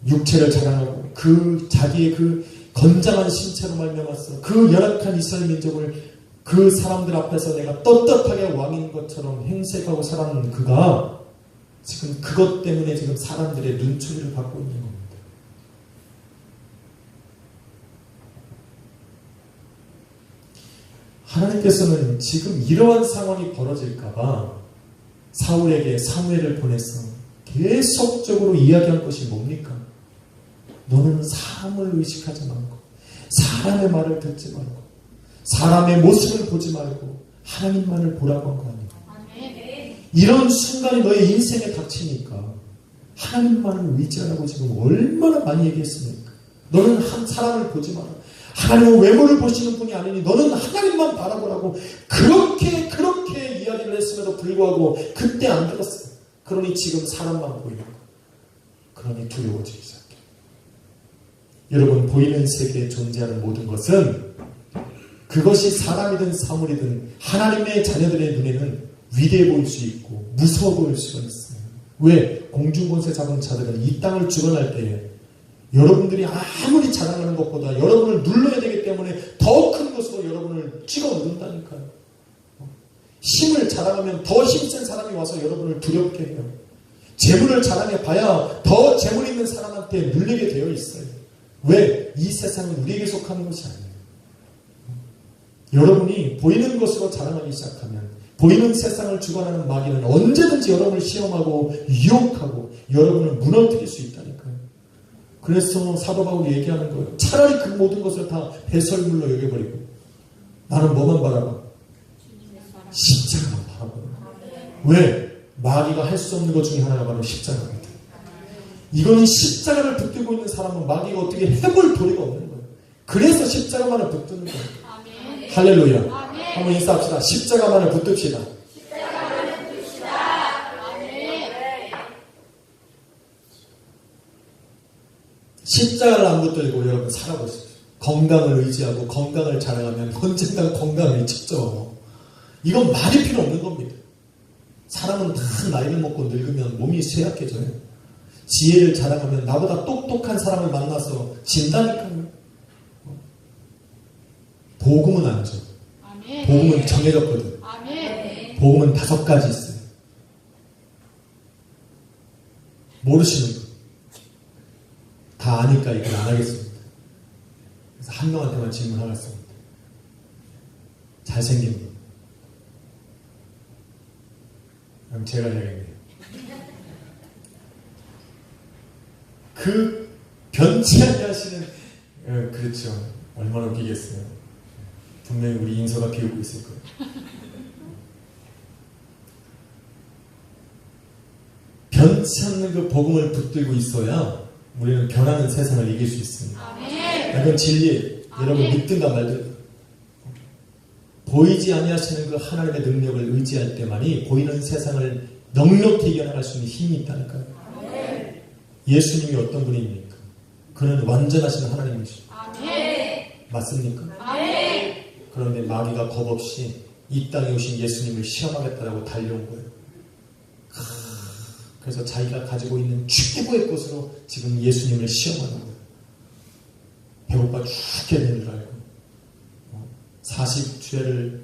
육체를 자랑하고 그 자기의 그 건장한 신체로 말미암아서 그 열악한 이스라엘 민족을 그 사람들 앞에서 내가 떳떳하게 왕인 것처럼 행색하고 살았는 그가 지금 그것 때문에 지금 사람들의 눈초리를 받고 있는 겁니다. 하나님께서는 지금 이러한 상황이 벌어질까봐 사울에게 사무엘을 보내서 계속적으로 이야기한 것이 뭡니까? 너는 사람을 의식하지 말고 사람의 말을 듣지 말고 사람의 모습을 보지 말고 하나님만을 보라고 한 거 아니에요. 이런 순간이 너의 인생에 닥치니까 하나님만을 의지하라고 지금 얼마나 많이 얘기했습니까? 너는 한 사람을 보지 마라. 하나님은 외모를 보시는 분이 아니니 너는 하나님만 바라보라고 그렇게 이야기를 했음에도 불구하고 그때 안 들었어요. 그러니 지금 사람만 보이는 거예요. 그러니 두려워지기 시작해요. 여러분, 보이는 세계에 존재하는 모든 것은 그것이 사람이든 사물이든 하나님의 자녀들의 눈에는 위대해 보일 수 있고 무서워 보일 수가 있어요. 왜? 공중권세 잡은 자들은 이 땅을 주관할 때에 여러분들이 아무리 자랑하는 것보다 여러분을 눌러야 되기 때문에 더 큰 것으로 여러분을 찍어 누른다니까요. 힘을 자랑하면 더 힘센 사람이 와서 여러분을 두렵게 해요. 재물을 자랑해 봐야 더 재물 있는 사람한테 눌리게 되어 있어요. 왜? 이 세상은 우리에게 속하는 것이 아니에요. 여러분이 보이는 것으로 자랑하기 시작하면 보이는 세상을 주관하는 마귀는 언제든지 여러분을 시험하고 유혹하고 여러분을 무너뜨릴 수 있다니까요. 그래서 사도 바울이 얘기하는 거예요. 차라리 그 모든 것을 다 배설물로 여겨버리고 나는 뭐만 바라봐? 십자가만 바라보는 거예요. 왜? 마귀가 할 수 없는 것 중에 하나가 바로 십자가입니다. 이거는 십자가를 붙들고 있는 사람은 마귀가 어떻게 해볼 도리가 없는 거예요. 그래서 십자가만을 붙드는 거예요. 아멘. 할렐루야. 아멘. 한번 인사합시다. 십자가만을 붙듭시다. 십자가만을 붙듭시다. 아멘. 십자가를 안 붙들고 여러분 살아보십시오. 건강을 의지하고 건강을 자랑하면 언젠가 건강을 잊죠. 이건 말이 필요 없는 겁니다. 사람은 다 나이를 먹고 늙으면 몸이 쇠약해져요. 지혜를 자랑하면 나보다 똑똑한 사람을 만나서 진다니까요. 복음은 아니죠. 복음은 정해졌거든. 복음은 5가지 있어요. 모르시는 분. 다 아니까 이걸 안 하겠습니다. 그래서 한 명한테만 질문하겠습니다. 잘생긴 분. 그럼 제가 해야겠네요. 그 변치 않으시는 그렇죠. 얼마나 웃기겠어요. 분명히 우리 인서가 비웃고 있을 거예요. 변치 않는 그 복음을 붙들고 있어야 우리는 변하는 세상을 이길 수 있습니다. 이건 진리예요. 여러분 믿든가 말든가. 보이지 아니하시는 그 하나님의 능력을 의지할 때만이 보이는 세상을 넉넉히 이겨나갈 수 있는 힘이 있다니까요. 예수님이 어떤 분입니까? 그는 완전하신 하나님이시죠. 맞습니까? 그런데 마귀가 겁없이 이 땅에 오신 예수님을 시험하겠다라고 달려온 거예요. 그래서 자기가 가지고 있는 최고의 것으로 지금 예수님을 시험하는 거예요. 배고파 죽게 되는 줄 알고 40주야를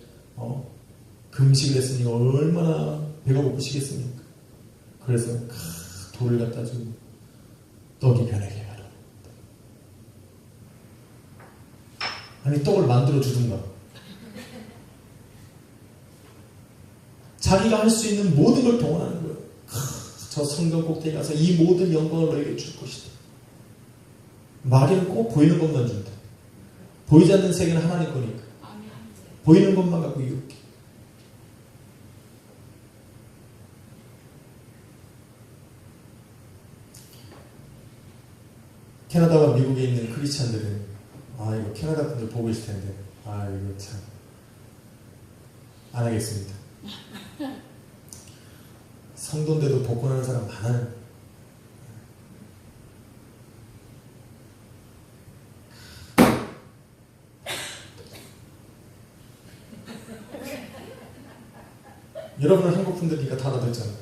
금식을 했으니 얼마나 배가 고프시겠습니까? 그래서 돌을 갖다 주고 떡이 변하게 하라. 아니 떡을 만들어 주든가. 자기가 할 수 있는 모든 걸 동원하는 거예요. 저 성경 꼭대기 가서 이 모든 영광을 너에게 줄 것이다. 마귀는 꼭 보이는 것만 준다. 보이지 않는 세계는 하나님 거니까. 보이는 것만 갖고 이렇게. 캐나다와 미국에 있는 크리스찬들은 이거 캐나다 분들 보고 계실 텐데 이거 참 안 하겠습니다. 성도인데도 복권하는 사람 많아요. 여러분은 한국 분들이니까 다 알아듣잖아요.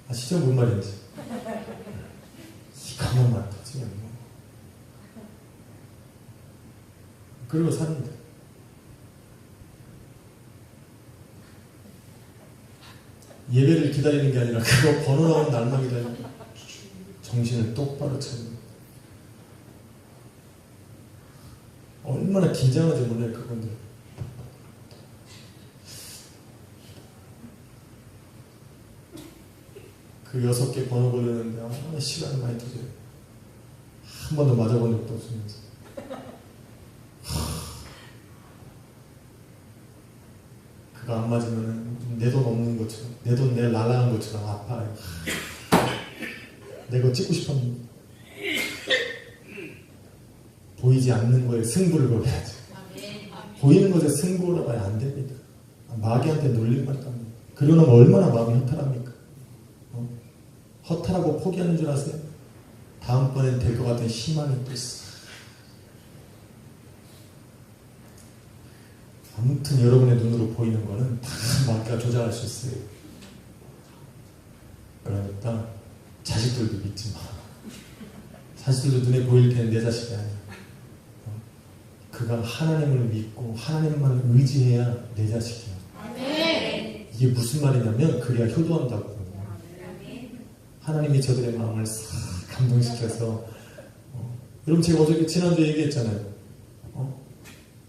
아시죠? 뭔 말인지. 이것만 터지면 뭐. 그리고 삽니다. 예배를 기다리는 게 아니라 그거 번호 나오는 날만 기다리고 정신을 똑바로 차리고 얼마나 긴장하지 몰라요 그분들. 그 6개 번호 고르는데 시간을 많이 들여요. 한 번도 맞아본 적도 없으면서 그거 안 맞으면 내 돈 없는 것처럼 내 돈 내일 날아간 것처럼 아파요. 내가 찍고 싶었는데 보이지 않는 거에 승부를 걸어야지. 보이는 것에 승부를 하면 안 됩니다. 마귀한테 놀림만 합니다. 그러고 나면 얼마나 마음이 허탈합니까? 허탈하고 포기하는 줄 아세요? 다음번엔 될 것 같은 희망이 또 있어. 아무튼 여러분의 눈으로 보이는 거는 다 마귀가 조작할 수 있어요. 그러니까 자식들도 믿지 마. 자식들도 눈에 보일 때는 내 자식이 아니야. 그가 하나님을 믿고 하나님만 의지해야 내 자식이야. 이게 무슨 말이냐면 그래야 효도한다고. 하나님이 저들의 마음을 싹 감동시켜서 여러분 제가 어저께 지난주에 얘기했잖아요.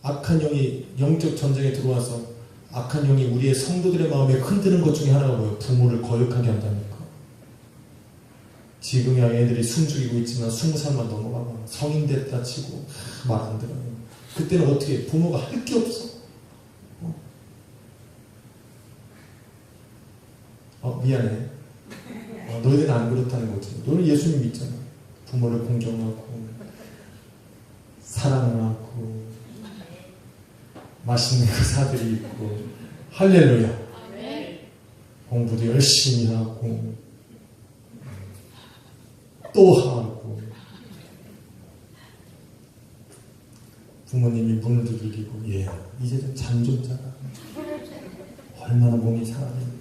악한 영이 영적 전쟁에 들어와서 악한 영이 우리의 성도들의 마음에 흔드는 것 중에 하나가 뭐예요? 부모를 거역하게 한다니까. 지금이야 애들이 숨죽이고 있지만 20살만 넘어가면 성인 됐다 치고 말 안 들어요. 그때는 어떻게 해? 부모가 할 게 없어. 미안해. 너희들은 안 그렇다는 거지. 너는 예수님 믿잖아. 부모를 공경하고 사랑하고 맛있는 거 사드리고 할렐루야. 공부도 열심히 하고 또 하고 부모님이 문을 두들기고 이제 좀 잠 좀 자라. 얼마나 몸이 상하니.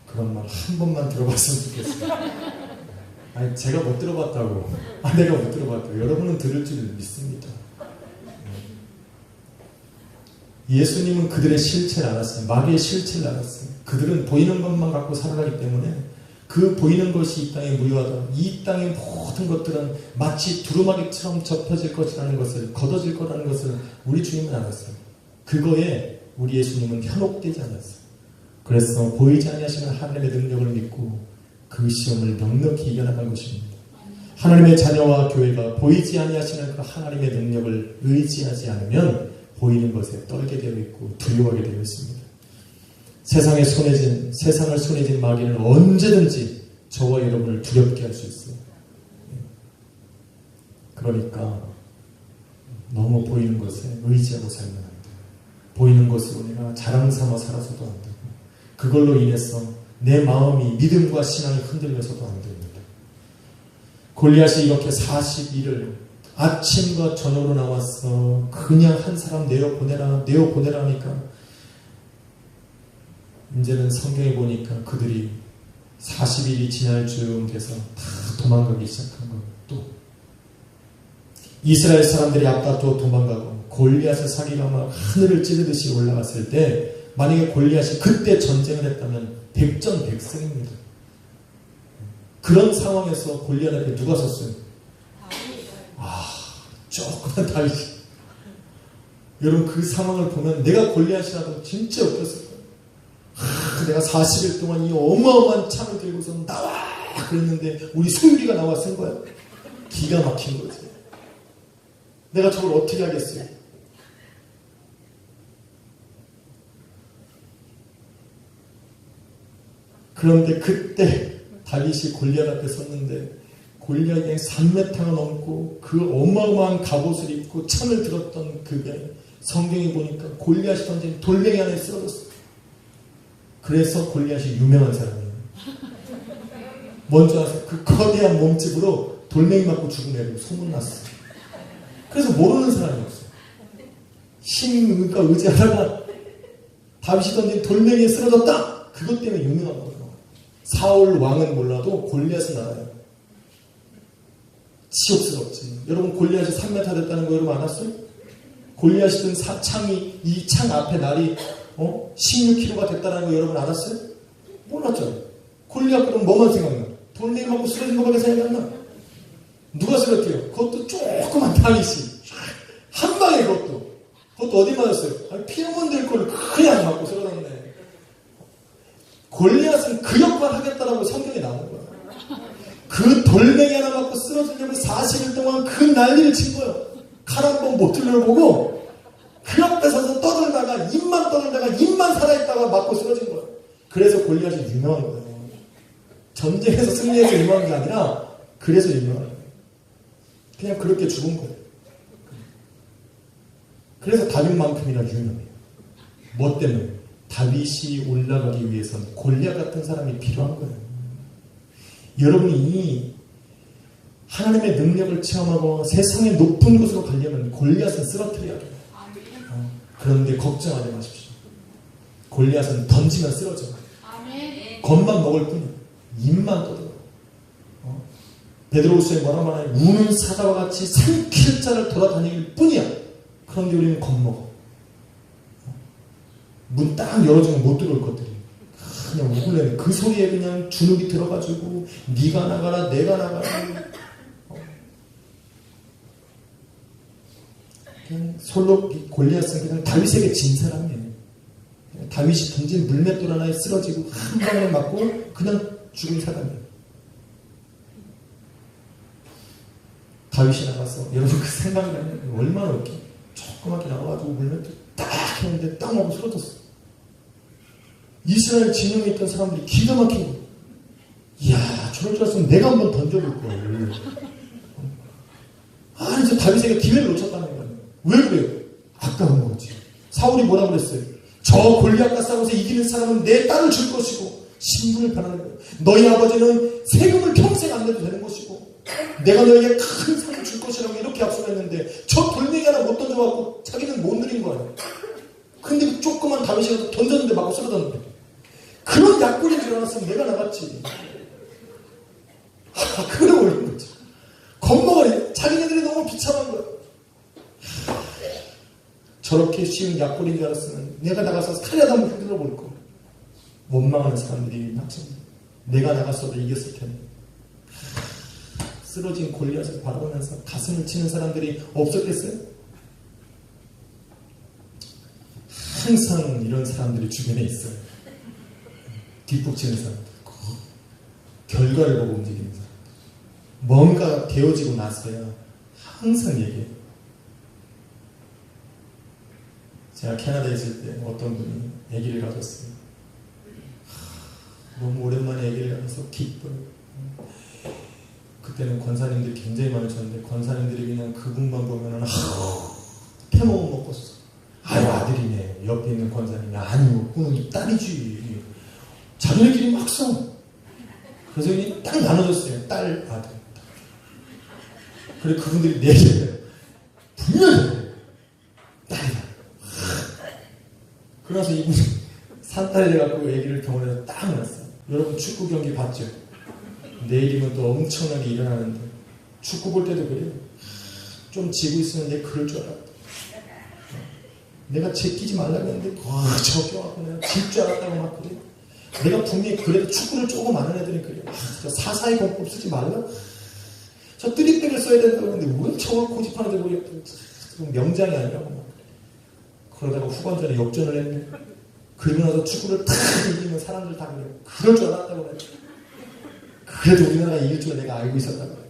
그런 말 한 번만 들어봤으면 좋겠어요. 아니 제가 못 들어봤다고. 내가 못 들어봤다고. 여러분은 들을 줄 믿습니다. 예수님은 그들의 실체를 알았어요. 마귀의 실체를 알았어요. 그들은 보이는 것만 갖고 살아가기 때문에 그 보이는 것이 이 땅에 무효하다. 이 땅의 모든 것들은 마치 두루마기처럼 접혀질 것이라는 것을, 걷어질 거라는 것을 우리 주님은 알았어요. 그거에 우리 예수님은 현혹되지 않았어요. 그래서 보이지 아니하시는 하나님의 능력을 믿고 그 시험을 넉넉히 이겨나갈 것입니다. 하나님의 자녀와 교회가 보이지 아니하시는 그 하나님의 능력을 의지하지 않으면 보이는 것에 떨게 되어 있고 두려워하게 되어 있습니다. 세상을 손에 쥔 마귀는 언제든지 저와 여러분을 두렵게 할 수 있어요. 그러니까 너무 보이는 것에 의지하고 살면 안 돼요. 보이는 것으로 내가 자랑 삼아 살아서도 안 되고 그걸로 인해서 내 마음이 믿음과 신앙이 흔들려서도 안 됩니다. 골리앗이 이렇게 40일을 아침과 저녁으로 나왔어. 그냥 한 사람 내어보내라 하니까 이제는 성경에 보니까 그들이 40일이 지날 즈음 돼서 다 도망가기 시작한 것. 또 이스라엘 사람들이 앞다투어 도망가고 골리앗의 사기가 막 하늘을 찌르듯이 올라갔을 때 만약에 골리앗이 그때 전쟁을 했다면 백전백승입니다. 그런 상황에서 골리앗 앞에 누가 섰어요? 조그만 다윗이. 여러분 그 상황을 보면 내가 골리앗이라도 진짜 웃겼을 거예요. 내가 40일 동안 이 어마어마한 창을 들고서 나와 그랬는데 우리 소율이가 나와 쓴 거야. 기가 막힌 거지. 내가 저걸 어떻게 하겠어요? 그런데 그때 다윗이 골리앗 앞에 섰는데 골리앗이 3m가 넘고 그 어마어마한 갑옷을 입고 창을 들었던 그게 성경에 보니까 골리앗이 던진 돌멩이 안에 쓰러졌어요. 그래서 골리앗이 유명한 사람이에요. 먼저 와서 그 거대한 몸집으로 돌멩이 맞고 죽은 애로 소문났어요. 그래서 모르는 사람이 없어요. 힘과 의지하다가 다윗이 던진 돌멩이에 쓰러졌다. 그것 때문에 유명한 거예요. 사울 왕은 몰라도 골리앗은 알아요. 치욕스럽지. 여러분 골리앗이 3m 됐다는 거 여러분 알았어요? 골리앗이 든 창이 이 창 앞에 날이 16kg가 됐다는 거 여러분 알았어요? 몰랐죠. 골리앗 그럼 뭐만 생각나? 돌멩이 맞고 쓰러진 거밖에 생각 안 나. 누가 쓰러뜨려? 그것도 조그만 다윗이 한 방에 그것도 어디 맞았어요? 아니, 피해만 될 거를 그냥 맞고 쓰러졌네. 골리앗은 그 역할 하겠다라고 성경에 나오는 거야. 그 돌멩이 하나 맞고 쓰러지려고 40일 동안 그 난리를 친 거예요. 칼 한 번 못 들려보고 그 옆에 서서 떠들다가 입만 살아있다가 맞고 쓰러진 거예요. 그래서 골리앗이 유명한 거예요. 전쟁에서 승리해서 유명한 게 아니라 그래서 유명한 거예요. 그냥 그렇게 죽은 거예요. 그래서 다윗만큼이나 유명해요. 뭐 때문에? 다윗이 올라가기 위해서는 골리앗 같은 사람이 필요한 거예요. 여러분이 하나님의 능력을 체험하고 세상의 높은 곳으로 가려면 골리앗은 쓰러뜨려야 돼요. 그런데 걱정하지 마십시오. 골리앗은 던지면 쓰러져요. 겁만 먹을 뿐이에요. 입만 떠들어요. 베드로후서에 뭐라 말하냐? 우는 사자와 같이 삼킬 자를 돌아다닐 뿐이야. 그런데 우리는 겁먹어. 문 딱 열어주면 못 들어올 것들이 그냥 우글레 그 소리에 그냥 주눅이 들어가지고 네가 나가라 내가 나가라. 그냥 솔로 골리앗은 그냥 다윗에게 진 사람이에요. 다윗이 던진 물맷돌 하나에 쓰러지고 한 방에 맞고 그냥 죽은 사람이에요. 다윗이 나가서 여러분 그 생각이 나면 얼마나 웃겨. 조그맣게 나와가지고 물맷돌 딱 했는데 땅 하고 쓰러졌어. 이스라엘 진영에 있던 사람들이 기가 막힌 거예요. 이야, 저럴 줄 알았으면 내가 한번 던져볼 걸. 이제 다윗에게 기회를 놓쳤다는 거예요. 왜 그래요? 아까운 거지. 사울이 뭐라고 그랬어요? 저 골리앗과 싸워서 이기는 사람은 내 딸을 줄 것이고 신분을 변하는 거예요. 너희 아버지는 세금을 평생 안 내도 되는 것이고 내가 너에게 큰 상을 줄 것이라고 이렇게 약속했는데 저 돌멩이 하나 못 던져갖고 자기는 못 누린 거예요. 근데 그 조그만 다윗이 던졌는데 맞고 쓰러졌는데 그런 약골인 줄 알았으면 내가 나갔지. 그래 올린 거지. 겁먹어요. 자기네들이 너무 비참한 거야. 저렇게 쉬운 약골인 줄 알았으면 내가 나가서 칼이라도 한번 흔들어 볼 거. 원망하는 사람들이 마찬가지야. 내가 나갔어도 이겼을 텐데. 쓰러진 골리앗을 바라보면서 가슴을 치는 사람들이 없었겠어요? 항상 이런 사람들이 주변에 있어요. 뒷북치는 사람들. 결과를 보고 움직이는 사람들. 뭔가 되어지고 났어야 항상 얘기해요. 제가 캐나다에 있을 때 어떤 분이 아기를 가졌어요. 너무 오랜만에 아기를 가져서 기뻐요. 그때는 권사님들이 굉장히 많으셨는데 권사님들이 그냥 그분만 보면은 태몽을 먹었어. 아유 아들이네. 옆에 있는 권사님이 아니요 그건 딸이지. 자기네끼리 막 싸워. 그래서 그냥 딱 나눠줬어요. 딸 아들. 그래 그분들이 내기해요. 분명히 딸이다. 그래서 이분이 산딸이 돼갖고 애기를 병원에서 딱 낳았어요. 여러분 축구 경기 봤죠? 내일이면 또 엄청나게 일어나는데 축구 볼 때도 그래요. 좀 지고 있으면 내가 그럴 줄 알았다. 내가 제끼지 말라고 했는데 저겨갖고 내가 질 줄 알았다고 막 그래. 내가 분명히 그래도 축구를 조금 아는 애들이 그래요. 저 사사의 공법 쓰지 말라? 저 뜨리백을 써야 된다고 했는데 왜 저걸 고집하는지 모르겠다. 명장이 아니라고 막. 그러다가 후반전에 역전을 했네. 그리고 나서 축구를 탁 이기면 사람들 다 그래요. 그럴 줄 알았다고 그래. 그래도 우리나라가 이길 줄 내가 알고 있었다고 그래.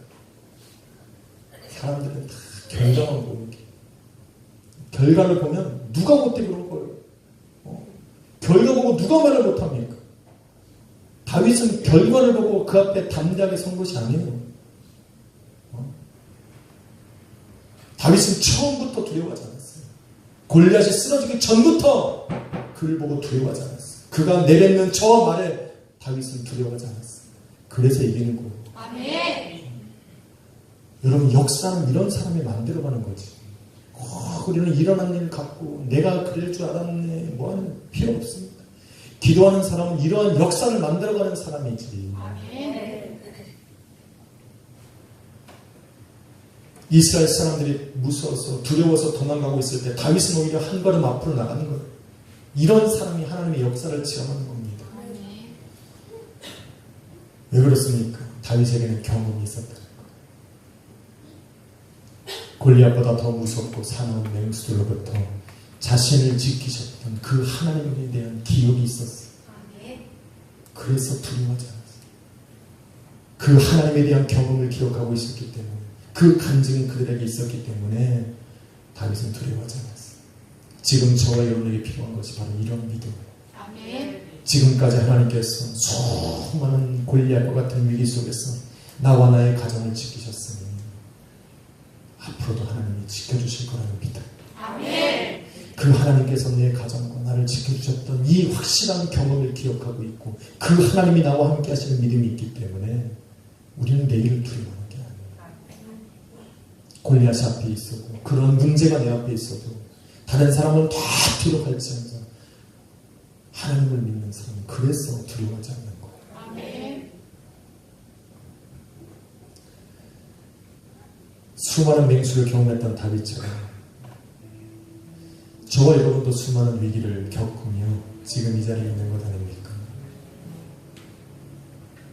사람들은 다 결과만 보는 게. 결과를 보면 누가 못해 그런 거예요. 결과 보고 누가 말을 못합니까? 다윗은 결과를 보고 그 앞에 담대하게 선 것이 아니에요. 다윗은 처음부터 두려워하지 않았어요. 골리앗이 쓰러지기 전부터 그를 보고 두려워하지 않았어요. 그가 내뱉는 저 말에 다윗은 두려워하지 않았어요. 그래서 이기는 거예요. 아멘. 여러분, 역사는 이런 사람이 만들어가는 거지. 우리는 일어난 일 갖고 내가 그럴 줄 알았네 뭐하는 필요 없습니다. 기도하는 사람은 이러한 역사를 만들어가는 사람이지. 아멘. 이스라엘 사람들이 무서워서 두려워서 도망가고 있을 때 다윗은 오히려 한 걸음 앞으로 나가는 거예요. 이런 사람이 하나님의 역사를 체험하는 겁니다. 왜 그렇습니까? 다윗에게는 경험이 있었다는 거예요. 골리앗보다 더 무섭고 사나운 맹수들로부터 자신을 지키셨던 그 하나님에 대한 기억이 있었어요. 그래서 두려워하지 않았어요. 그 하나님에 대한 경험을 기억하고 있었기 때문에, 그 간증이 그들에게 있었기 때문에 다윗은 두려워하지 않았어요. 지금 저와 여러분에게 필요한 것이 바로 이런 믿음이에요. 아멘. 지금까지 하나님께서 수많은 골리앗과 같은 위기 속에서 나와 나의 가정을 지키셨으니 앞으로도 하나님이 지켜주실 거라는 믿음. 아멘. 그 하나님께서 내 가정과 나를 지켜주셨던 이 확실한 경험을 기억하고 있고 그 하나님이 나와 함께 하시는 믿음이 있기 때문에 우리는 내일을 두려워하는 게 아니에요. 골리앗이 앞에 있어도, 그런 문제가 내 앞에 있어도 다른 사람은 다 뒤로 갈지언정 하나님을 믿는 사람은 그래서 두려워하지 않는 거예요. 아멘. 수많은 맹수를 경험했던 다윗처럼 저와 여러분도 수많은 위기를 겪으며 지금 이 자리에 있는 것 아닙니까?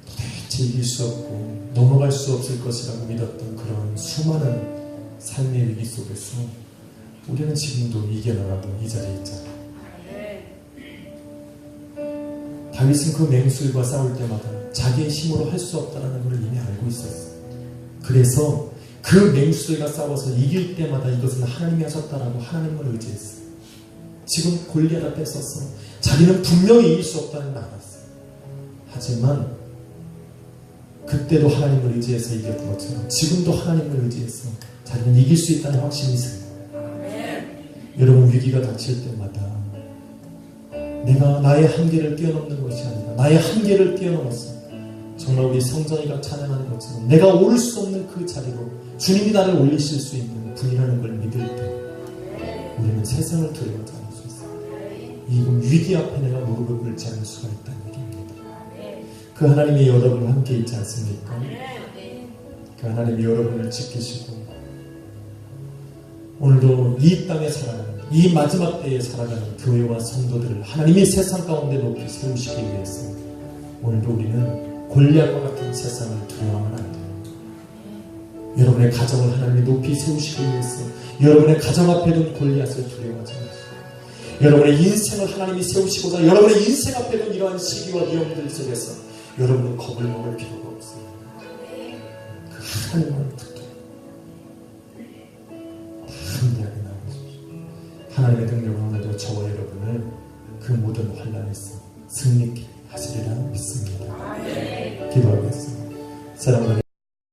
도대체 이길 수 없고 넘어갈 수 없을 것이라고 믿었던 그런 수많은 삶의 위기 속에서 우리는 지금도 이겨나가고 이 자리에 있잖아요. 다윗은 그 맹수들과 싸울 때마다 자기의 힘으로 할 수 없다는 걸 이미 알고 있었어요. 그래서 그 맹수들과 싸워서 이길 때마다 이것은 하나님이 하셨다라고 하나님을 의지했어요. 지금 골리앗 앞에 서서 자기는 분명히 이길 수 없다는 걸 알았어요. 하지만 그때도 하나님을 의지해서 이겼던 것처럼 지금도 하나님을 의지해서 자기는 이길 수 있다는 확신이 있어요. 여러분, 위기가 닥칠 때마다 내가 나의 한계를 뛰어넘는 것이 아니라 나의 한계를 뛰어넘었어. 정말 우리 성전이가 찬양하는 것처럼 내가 오를 수 없는 그 자리로 주님이 나를 올리실 수 있는 분이라는 걸 믿을 때 우리는 세상을 두려워하지 않을 수 있어요. 이 위기 앞에 내가 무릎을 꿇지 않을 수가 있다는 얘기입니다. 그 하나님이 여러분과 함께 있지 않습니까? 그 하나님이 여러분을 지키시고 오늘도 이 땅에 살아가는, 이 마지막 때에 살아가는 교회와 성도들을 하나님이 세상 가운데 높이 세우시기 위해서 오늘도 우리는 골리앗과 같은 세상을 두려워하면 안 돼요. 여러분의 가정을 하나님이 높이 세우시기 위해서 여러분의 가정 앞에 둔 골리앗을 두려워하지 마세요. 여러분의 인생을 하나님이 세우시고자 여러분의 인생 앞에 둔 이러한 시기와 위험들 속에서 여러분은 겁을 먹을 필요가 없어요. 그 하나님을 붙들고 담대하게 나아가십시오. 하나님의 능력은 오늘도 저와 여러분을 그 모든 환난에서 승리케 하시리라 믿습니다. 기도하겠습니다. 사랑하는